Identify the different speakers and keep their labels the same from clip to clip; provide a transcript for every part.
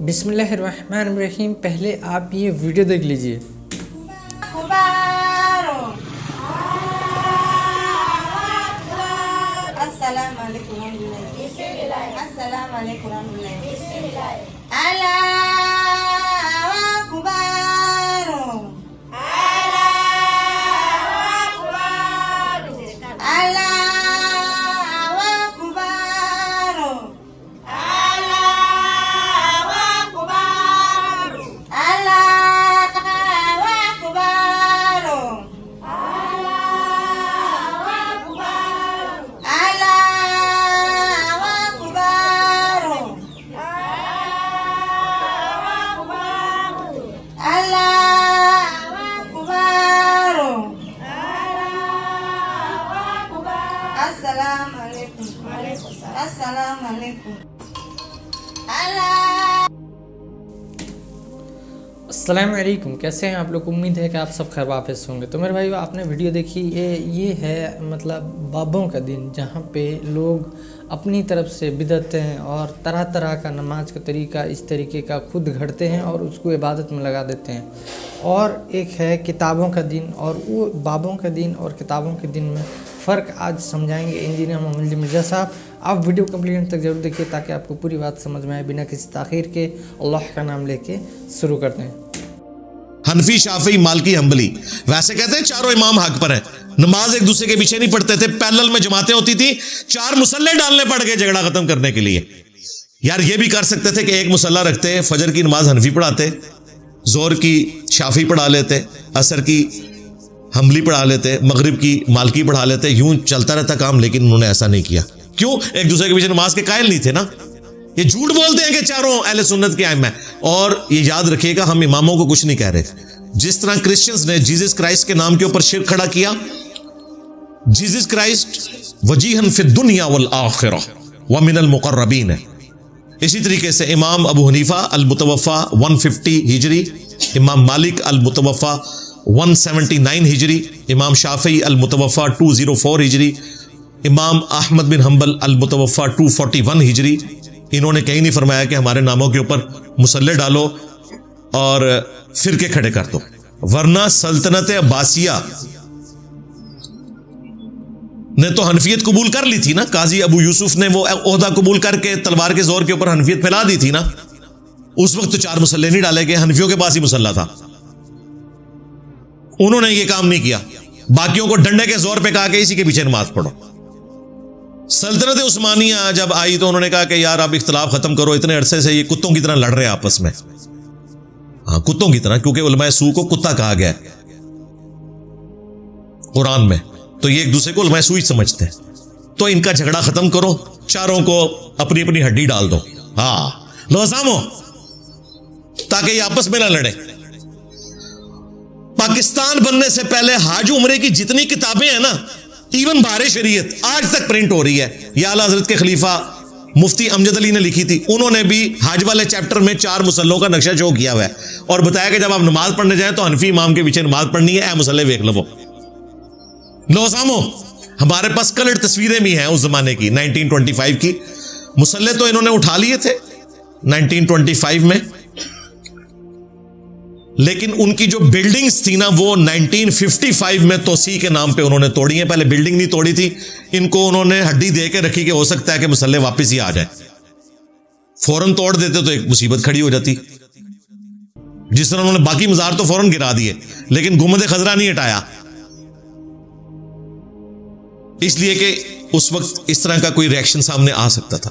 Speaker 1: بسم اللہ الرحمن الرحیم. پہلے آپ یہ ویڈیو دیکھ لیجئے.
Speaker 2: السلام علیکم السلام علیکم اللہ اکبر السلام علیکم
Speaker 1: السلام علیکم. کیسے ہیں آپ لوگ؟ امید ہے کہ آپ سب خیر وافظ ہوں گے. تو میرے بھائیو، آپ نے ویڈیو دیکھی. یہ ہے مطلب بابوں کا دن، جہاں پہ لوگ اپنی طرف سے بدعتیں اور طرح طرح کا نماز کا طریقہ اس طریقے کا خود گھڑتے ہیں اور اس کو عبادت میں لگا دیتے ہیں. اور ایک ہے کتابوں کا دن، اور وہ بابوں کا دن اور کتابوں کے دن میں فرق آج سمجھائیں گے انجینئر محمد مرزا صاحب. آپ ویڈیو کمپلیٹ تک ضرور دیکھیے تاکہ آپ کو پوری بات سمجھ میں آئے. بنا کسی تاخیر کے اللہ کا نام لے کے شروع کرتے ہیں.
Speaker 3: حنفی، شافعی، مالکی، حنبلی. ویسے کہتے ہیں چاروں امام حق پر ہیں. نماز ایک دوسرے کے پیچھے نہیں پڑھتے تھے، پیرلل میں جماعتیں ہوتی تھی. 4 مصلے ڈالنے پڑ گئے جھگڑا ختم کرنے کے لیے. یار یہ بھی کر سکتے تھے کہ ایک مصلہ رکھتے، فجر کی نماز حنفی پڑھاتے، ظہر کی شافعی پڑھا لیتے، عصر کی حنبلی پڑھا لیتے، مغرب کی مالکی پڑھا لیتے. یوں چلتا رہتا کام، لیکن انہوں نے ایسا نہیں کیا. کیوں؟ ایک دوسرے کے پیچھے نماز کے قائل نہیں تھے نا. یہ جھوٹ بولتے ہیں کہ چاروں اہل سنت کے ائمہ ہیں. اور یہ یاد رکھیے گا، ہم اماموں کو کچھ نہیں کہہ رہے. جس طرح کرسچنز نے جیزس کرائسٹ کے نام کے اوپر شرک کھڑا کیا، جیزس کرائسٹ وجیہن فی الدنیا والآخرہ ومن المقربین ہے. اسی طریقے سے امام ابو حنیفہ المتوفا 150 ہجری، امام مالک المتوفا 179 ہجری، امام شافعی المتوفا 204 ہجری، امام احمد بن حنبل المتوفا 241 ہجری. انہوں نے کہیں نہیں فرمایا کہ ہمارے ناموں کے اوپر مصلے ڈالو اور فرقے کھڑے کر دو. ورنہ سلطنت عباسیہ نے تو حنفیت قبول کر لی تھی نا. قاضی ابو یوسف نے وہ عہدہ قبول کر کے تلوار کے زور کے اوپر حنفیت پھیلا دی تھی نا. اس وقت تو 4 مصلے نہیں ڈالے گئے، حنفیوں کے پاس ہی مصلہ تھا. انہوں نے یہ کام نہیں کیا، باقیوں کو ڈنڈے کے زور پہ کہا کہ اسی کے پیچھے نماز پڑھو. سلطنت عثمانیہ جب آئی تو انہوں نے کہا کہ یار اب اختلاف ختم کرو، اتنے عرصے سے یہ کتوں کی طرح لڑ رہے ہیں آپس میں. ہاں، کتوں کی طرح، کیونکہ علماء سو کو کتا کہا گیا ہے قرآن میں، تو یہ ایک دوسرے کو علماء سو ہی سمجھتے ہیں. تو ان کا جھگڑا ختم کرو، چاروں کو اپنی اپنی ہڈی ڈال دو. ہاں لو سامو، تاکہ یہ آپس میں نہ لڑے. پاکستان بننے سے پہلے حج عمرے کی جتنی کتابیں ہیں نا، ایون بہار شریعت آج تک پرنٹ ہو رہی ہے. یہ اعلیٰ حضرت کے خلیفہ مفتی امجد علی نے لکھی تھی. انہوں نے بھی حج والے چیپٹر میں 4 مصلوں کا نقشہ شو کیا ہوا ہے اور بتایا کہ جب آپ نماز پڑھنے جائیں تو حنفی امام کے پیچھے نماز پڑھنی ہے. اے مصلے ویکھ لو. لو سامو، ہمارے پاس کلر تصویریں بھی ہیں اس زمانے کی، 1925 کی. مصلے تو انہوں نے اٹھا لیے تھے 1925 میں، لیکن ان کی جو بلڈنگز تھی نا وہ 1955 میں توسیع کے نام پہ انہوں نے توڑی ہیں. پہلے بلڈنگ نہیں توڑی تھی، ان کو انہوں نے ہڈی دے کے رکھی کہ ہو سکتا ہے کہ مصلے واپس ہی آ جائے. فوراً توڑ دیتے تو ایک مصیبت کھڑی ہو جاتی. جس طرح انہوں نے باقی مزار تو فوراً گرا دیے، لیکن گنبد خضرا نہیں ہٹایا، اس لیے کہ اس وقت اس طرح کا کوئی ریئیکشن سامنے آ سکتا تھا.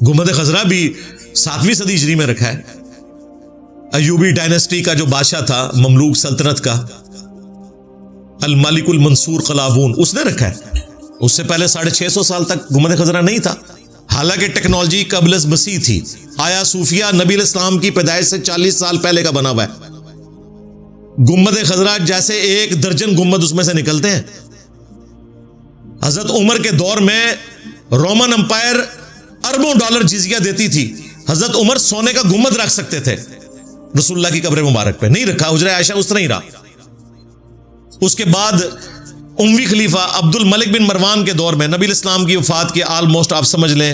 Speaker 3: گنبد خضرا بھی 7ویں صدی ہجری میں رکھا ہے. ایوبی ڈائنسٹی کا جو بادشاہ تھا، مملوک سلطنت کا، الملک المنصور قلاوون، اس نے رکھا ہے. اس سے پہلے 650 سال تک گنبد خضرا نہیں تھا، حالانکہ ٹیکنالوجی قبل از مسیح تھی. آیا صوفیہ نبی علیہ السلام کی پیدائش سے 40 سال پہلے کا بنا ہوا ہے. گنبد خضرا جیسے 1 درجن گنبد اس میں سے نکلتے ہیں. حضرت عمر کے دور میں رومن امپائر اربوں ڈالر جزیہ دیتی تھی. حضرت عمر سونے کا گنبد رکھ سکتے تھے رسول اللہ کی قبر مبارک پہ، نہیں رکھا. حجرہ عائشہ اس طرح ہی رہا. اس کے بعد اموی خلیفہ عبد الملک بن مروان کے دور میں، نبی الاسلام کی وفات کے آلموسٹ آپ سمجھ لیں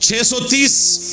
Speaker 3: 630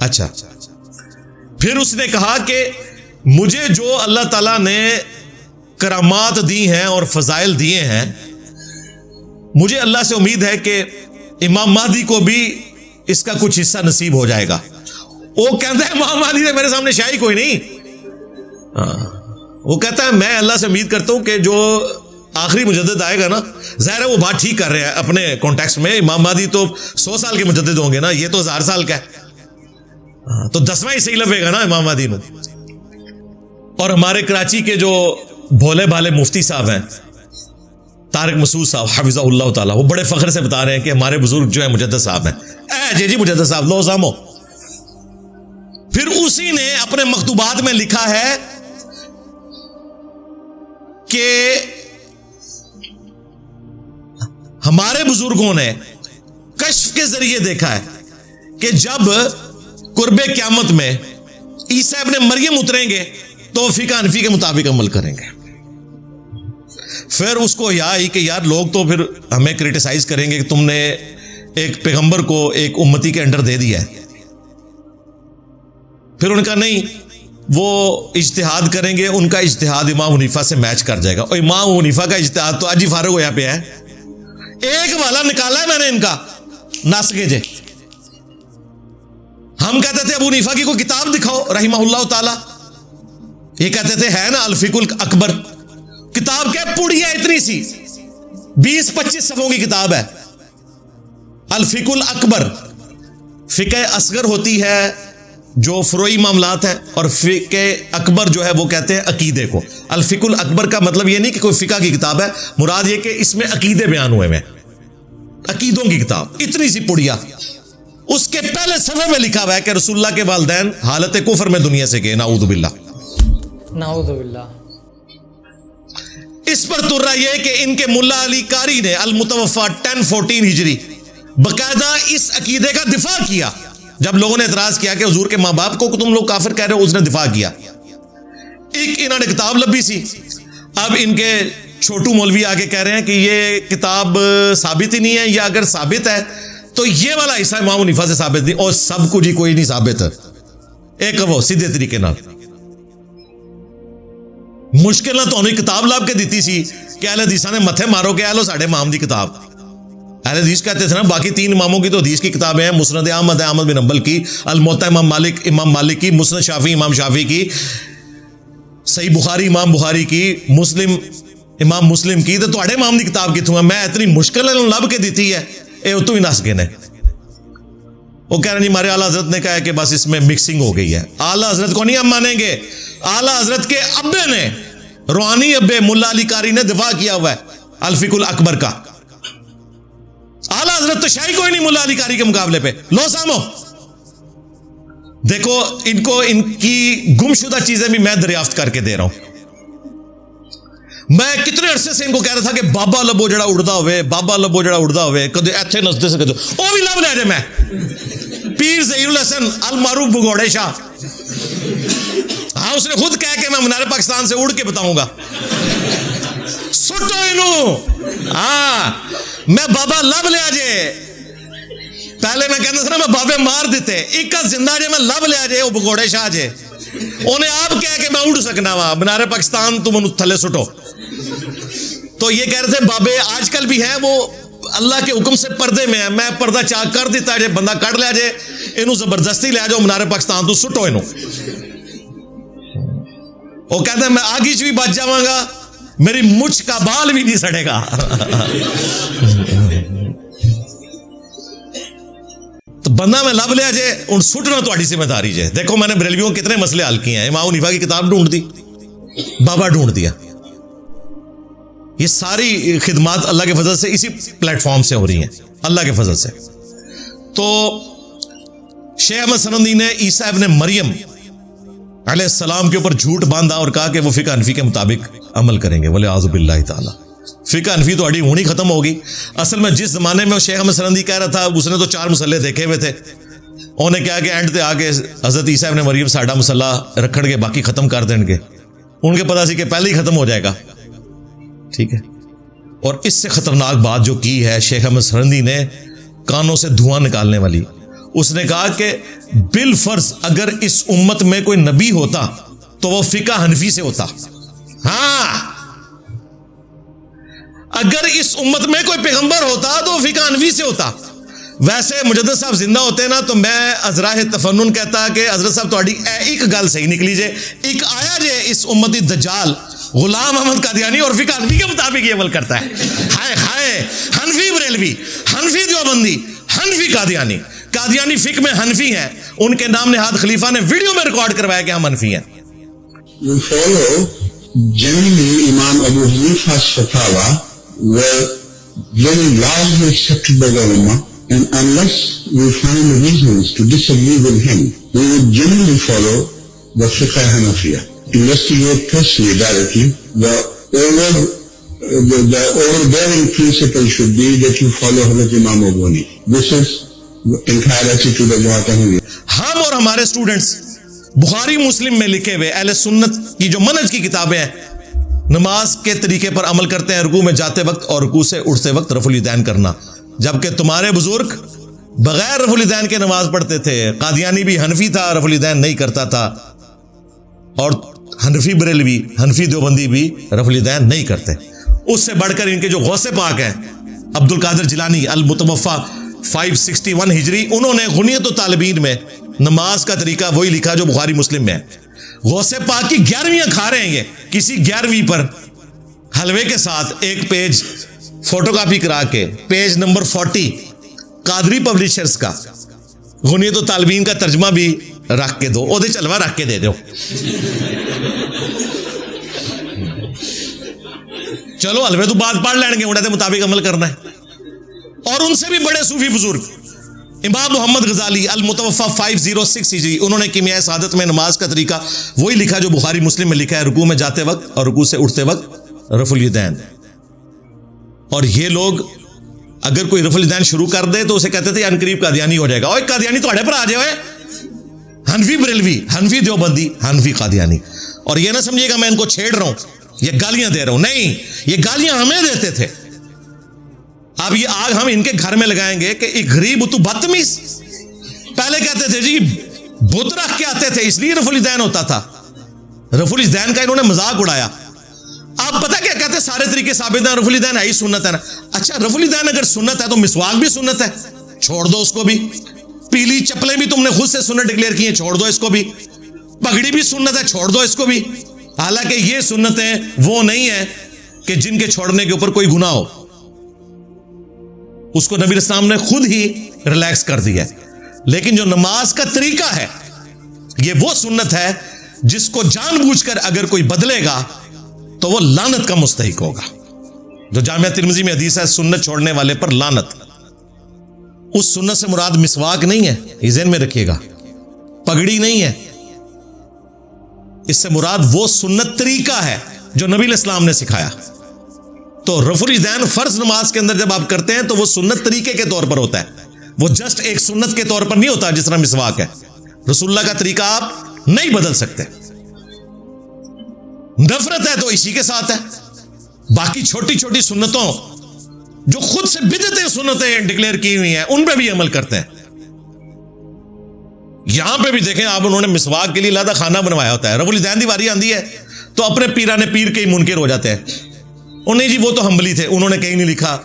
Speaker 3: اچھا، پھر اس نے کہا کہ مجھے جو اللہ تعالیٰ نے کرامات دی ہیں اور فضائل دیے ہیں، مجھے اللہ سے امید ہے کہ امام مہدی کو بھی اس کا کچھ حصہ نصیب ہو جائے گا. وہ کہتا ہے امام مہدی نے میرے سامنے شاہی کوئی نہیں. وہ کہتا ہے میں اللہ سے امید کرتا ہوں کہ جو آخری مجدد آئے گا نا، ظاہر ہے وہ بات ٹھیک کر رہے ہیں اپنے کانٹیکسٹ میں، امام مہدی تو 100 سال کے مجدد ہوں گے نا، یہ تو 1000 سال کا ہے، تو 10واں ہی صحیح لگے گا نا امام مہدی نو. اور ہمارے کراچی کے جو بھولے بھالے مفتی صاحب ہیں طارق مسعود صاحب حفظہ اللہ تعالیٰ، وہ بڑے فخر سے بتا رہے ہیں کہ ہمارے بزرگ جو ہیں مجدد صاحب ہیں. جی مجدد صاحب لو سامو. پھر اسی نے اپنے مکتوبات میں لکھا ہے کہ ہمارے بزرگوں نے کشف کے ذریعے دیکھا ہے کہ جب قرب قیامت میں عیسیٰ ابن مریم اتریں گے تو فقہ حنفی کے مطابق عمل کریں گے. پھر اس کو کہ یار لوگ تو پھر ہمیں کرٹیسائز کریں گے کہ تم نے ایک پیغمبر کو ایک امتی کے انڈر دے دیا ہے. پھر ان کا نہیں، وہ اجتہاد کریں گے، ان کا اجتہاد امام حنیفہ سے میچ کر جائے گا. اور امام حنیفہ کا اجتہاد تو آج ہی فارغ ہوا پہ ہے، ایک والا نکالا ہے میں نے ان کا نس کے جے. ہم کہتے تھے ابو حنیفہ کی کوئی کتاب دکھاؤ رحمہ اللہ تعالی، یہ کہتے تھے ہے نا الفقہ الاکبر. کتاب کیا پڑی ہے اتنی سی، 20-25 صفحوں کی کتاب ہے الفقہ الاکبر. فقہ اصغر ہوتی ہے جو فروعی معاملات ہیں، اور فقہ اکبر جو ہے وہ کہتے ہیں عقیدے کو. الفقہ الاکبر کا مطلب یہ نہیں کہ کوئی فقہ کی کتاب ہے، مراد یہ کہ اس میں عقیدے بیان ہوئے ہیں، عقیدوں کی کتاب اتنی سی پڑیا. اس کے پہلے صفحے میں لکھا ہوا ہے کہ رسول اللہ کے والدین حالت کفر میں دنیا سے گئے، نعوذ باللہ
Speaker 1: نعوذ باللہ.
Speaker 3: اس پر ترا یہ کہ ان کے ملا علی قاری نے المتوفا 1014 ہجری باقاعدہ اس عقیدے کا دفاع کیا. جب لوگوں نے اعتراض کیا کہ حضور کے ماں باپ کو تم لوگ کافر کہہ رہے ہو، اس نے دفاع کیا. ایک انہوں نے کتاب لبی سی. اب ان کے چھوٹو مولوی آگے کہہ رہے ہیں کہ یہ کتاب ثابت ہی نہیں ہے، یا اگر ثابت ہے تو یہ والا حصہ امام حنیفہ سے ثابت نہیں، اور سب کچھ ہی کوئی نہیں ثابت ہے. ایک وہ سیدھے طریقے نال مشکل نہ تو کتاب لاب کے دیتی سی کہ اہل حدیثاں نے متھے مارو کہ لو ساڈے امام دی کتاب. اہل حدیث کہتے تھے نا باقی 3 اماموں کی تو حدیث کی کتابیں ہیں، مسند احمد ہے احمد بن حنبل کی، الموطا امام مالک کی، مسند شافعی امام شافعی کی، صحیح بخاری امام بخاری کی، مسلم امام مسلم کی. تو تواڈے امام دی کتاب کتوں ہے؟ میں اتنی مشکل ہے لب کے دیتی ہے، اے اتوں ہی نس گئے نے. وہ کہہ رہے نہیں، ہمارے اعلیٰ حضرت نے کہا ہے کہ بس اس میں مکسنگ ہو گئی ہے. اعلیٰ حضرت کو نہیں ہم مانیں گے. اعلیٰ حضرت کے ابے نے، روحانی ابے ملا علی قاری نے دفاع کیا ہوا ہے الفقہ الاکبر کا. اعلیٰ حضرت تو شاہی کوئی نہیں ملا علی قاری کے مقابلے پہ. لو سامو دیکھو ان کو ان کی گمشدہ چیزیں بھی میں دریافت کر کے دے رہا ہوں. میں کتنے عرصے سے ان کو کہہ رہا تھا کہ بابا لبو جڑا اڑتا ہوئے، بابا لبو جڑا اڑتا ہوئے، کدے ایتھے نسدے سے کدے وہ بھی لب لے جے. میں پیر ظہیر الحسن المعروف بگوڑے شاہ، ہاں اس نے خود کہہ کہ میں منار پاکستان سے اڑ کے بتاؤں گا. سٹو انہوں، ہاں میں بابا لب لیا جے. پہلے میں کہنا تھا نا میں بابے مار دیتے، ایک کا زندہ جے میں لب لیا جے. وہ بگوڑے شاہ جے انہیں آپ کہہ کہ میں اڑ سکنا وا منار پاکستان تم انہوں تھلے سٹو. تو یہ کہہ رہے تھے بابے آج کل بھی ہیں، وہ اللہ کے حکم سے پردے میں ہے. میں پردہ چاک کر دیتا ہے، بندہ کٹ لیا جے انہوں زبردستی لیا جاؤ منار پاکستان تو سٹو انہوں. وہ کہتے ہیں میں آگی چ بھی بچ جاؤں گا، میری مچھ کا بال بھی نہیں سڑے گا. تو بندہ میں لب لیا جائے ان سٹنا تہاڈی ذمہ داری جائے. دیکھو میں نے بریلویوں کتنے مسئلے حل کیے ہیں. امام حنیفہ کی کتاب ڈھونڈ دی، بابا ڈھونڈ دیا. یہ ساری خدمات اللہ کے فضل سے اسی پلیٹ فارم سے ہو رہی ہیں، اللہ کے فضل سے. تو شیخ احمد سنندی نے عیسیٰ ابن مریم علیہ السلام کے اوپر جھوٹ باندھا اور کہا کہ وہ فقہ حنفی کے مطابق عمل کریں گے. ولیعوذ باللہ تعالی. فقہ حنفی تو اڑی ہونی ختم ہوگی. اصل میں جس زمانے میں شیخ احمد سنندی کہہ رہا تھا اس نے تو 4 مسئلے دیکھے ہوئے تھے. انہوں نے کہا کہ اینڈ تے آگے حضرت عیسیٰ ابن مریم ساڈا مسئلہ رکھن گے، باقی ختم کر دیں گے. ان کے پتہ سی کہ پہلے ہی ختم ہو جائے گا. ٹھیک ہے. اور اس سے خطرناک بات جو کی ہے شیخ احمد سنندی نے، کانوں سے دھواں نکالنے والی، اس نے کہا کہ بالفرض اگر اس امت میں کوئی نبی ہوتا تو وہ فقہ حنفی سے ہوتا. ہاں اگر اس امت میں کوئی پیغمبر ہوتا تو وہ فقہ حنفی سے ہوتا. ویسے مجدد صاحب زندہ ہوتے نا تو میں ازراہ تفنن کہتا کہ حضرت صاحب تہاڈی ایک گل صحیح نکلی جے, ایک آیا جے اس امتی دجال غلام احمد قادیانی اور فقہ حنفی کے مطابق یہ عمل کرتا ہے. ہائے ہائے, حنفی بریلوی, حنفی دیوبندی, حنفی قادیانی. قادیانی فقہ میں حنفی ہیں, ان کے نام نہاد خلیفہ نے ویڈیو میں ریکارڈ کروایا کہ ہم حنفی ہیں.
Speaker 4: We follow generally Imam Abu Hanifa's fatwa were very largely accepted by the Ummah, and unless we find reasons to disagree with him, we would generally follow the Fiqh Hanafiya. Investigate personally directly. The overbearing principle should be that you follow Hazrat Imam Abu Hanifa. This is the entire attitude of Jamaat Ahmadiyya.
Speaker 3: ہم اور ہمارے students بخاری مسلم میں لکھے ہوئے اہل سنت کی جو منہج کی کتابیں ہیں, نماز کے طریقے پر عمل کرتے ہیں, رکوع میں جاتے وقت اور رکوع سے اٹھتے وقت رفع الیدین کرنا, جبکہ تمہارے بزرگ بغیر رفع الیدین کے نماز پڑھتے تھے. قادیانی بھی حنفی تھا, رفع الیدین نہیں کرتا تھا, اور حنفی بریلوی, حنفی دیوبندی بھی رفع الیدین نہیں کرتے. اس سے بڑھ کر ان کے جو غوث پاک ہیں عبد القادر جیلانی المتوفی 561 ہجری, انہوں نے غنیت الطالبین میں نماز کا طریقہ وہی لکھا جو بخاری مسلم میں ہے. غوث پاک کی 11ویں کھا رہے ہیں یہ کسی 11ویں پر حلوے کے ساتھ ایک پیج فوٹو کاپی کرا کے, پیج نمبر 40 قادری پبلشرز کا غنیت الطالبین کا ترجمہ بھی رکھ کے دو, اودے چلوا رکھ کے دے دو. چلو حلوے تو بعد پڑھ لیں گے, انہیں دے مطابق عمل کرنا ہے. اور ان سے بھی بڑے صوفی بزرگ امام محمد غزالی المتوفی 506 ہجری, انہوں نے کیمیائے سعادت میں نماز کا طریقہ وہی لکھا جو بخاری مسلم میں لکھا ہے, رکوع میں جاتے وقت اور رکوع سے اٹھتے وقت رفع الیدین. اور یہ لوگ اگر کوئی رفع الیدین شروع کر دے تو اسے کہتے تھے ان قریب قادیانی ہو جائے گا. اوے قادیانی تھوڑے پر آ جائے, حنفی بریلوی, حنفی دیوبندی, حنفی قادیانی. اور یہ نہ سمجھیے گا میں ان کو چھیڑ رہا ہوں, یہ گالیاں دے رہا ہوں, نہیں, یہ گالیاں ہمیں دیتے تھے. اب یہ آگ ہم ان کے گھر میں لگائیں گے کہ ایک غریب تو بدتمیز. پہلے کہتے تھے جی بت رکھ کے آتے تھے اس لیے رفع الیدین ہوتا تھا. رفع الیدین کا انہوں نے مذاق اڑایا. آپ پتہ کیا کہتے ہیں, سارے طریقے ثابت ہیں, رفع الیدین ہے ہی سنت ہے نا. اچھا رفع الیدین اگر سنت ہے تو مسواک بھی سنت ہے, چھوڑ دو اس کو بھی. پیلی چپلیں بھی تم نے خود سے سنت ڈکلیئر کی ہیں, چھوڑ دو اس کو بھی. پگڑی بھی سنت ہے, چھوڑ دو اس کو بھی. حالانکہ یہ سنتیں وہ نہیں ہیں کہ جن کے چھوڑنے کے اوپر کوئی گناہ ہو. اس کو نبی اسلام نے خود ہی ریلیکس کر دیا ہے. لیکن جو نماز کا طریقہ ہے یہ وہ سنت ہے جس کو جان بوجھ کر اگر کوئی بدلے گا تو وہ لعنت کا مستحق ہوگا. جو جامعہ ترمذی میں حدیث ہے سنت چھوڑنے والے پر لعنت. اس سنت سے مراد مسواک نہیں ہے, یہ ذہن میں رکھیے گا. پگڑی نہیں ہے, اس سے مراد وہ سنت طریقہ ہے جو نبی الاسلام نے سکھایا. تو رفع الیدین فرض نماز کے اندر جب آپ کرتے ہیں تو وہ سنت طریقے کے طور پر ہوتا ہے, وہ جسٹ ایک سنت کے طور پر نہیں ہوتا جس طرح مسواک ہے. رسول اللہ کا طریقہ آپ نہیں بدل سکتے. نفرت ہے تو اسی کے ساتھ ہے. باقی چھوٹی چھوٹی سنتوں جو خود سے بدعتیں سنتیں ڈکلیئر کی ہوئی ہیں ان پہ بھی عمل کرتے ہیں. یہاں پہ بھی دیکھیں آپ, انہوں نے مسواک کے لیے علیحدہ خانہ بنوایا ہوتا ہے. رفع الیدین دی واری آندی ہے تو اپنے پیرانے پیر کے ہی منکر ہو جاتے ہیں. انہیں جی وہ تو حنبلی تھے, انہوں نے کہیں نہیں لکھا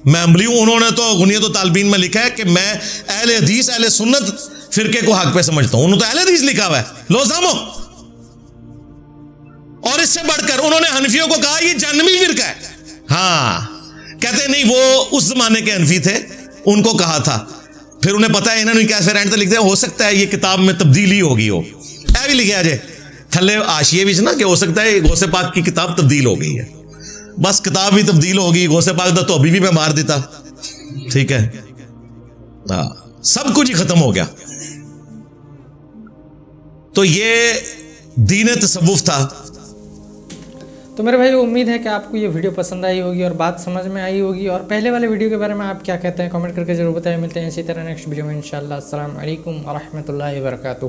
Speaker 3: میں حنبلی ہوں. انہوں نے تو غنیت الطالبین میں لکھا ہے کہ میں اہل حدیث اہل سنت فرقے کو حق پہ سمجھتا ہوں. انہوں نے تو اہل حدیث لکھا ہوا ہے, لو سامو. اور اس سے بڑھ کر انہوں نے حنفیوں کو کہا یہ جہنمی فرقہ ہے. ہاں کہتے نہیں وہ اس زمانے کے حنفی تھے, ان کو کہا تھا. پھر انہیں پتا ہے انہوں نے کیسے رینٹ لکھتے ہیں, ہو سکتا ہے یہ کتاب میں تبدیلی ہوگی ہو, اے بھی لکھا جائے تھلے آشیے بھی نا کہ ہو سکتا ہے غوث پاک کی کتاب تبدیل ہو گئی ہے. بس کتاب بھی تبدیل ہوگی, غوث پاک دا تو ابھی بھی میں مار دیتا. ٹھیک ہے, سب کچھ ہی ختم ہو گیا. تو یہ دین تصوف تھا.
Speaker 1: تو میرے بھائی امید ہے کہ آپ کو یہ ویڈیو پسند آئی ہوگی اور بات سمجھ میں آئی ہوگی. اور پہلے والے ویڈیو کے بارے میں آپ کیا کہتے ہیں کامنٹ کر کے ضرور بتائیں. ملتے ہیں اسی طرح نیکسٹ ویڈیو میں انشاءاللہ. السلام علیکم ورحمۃ اللہ وبرکاتہ.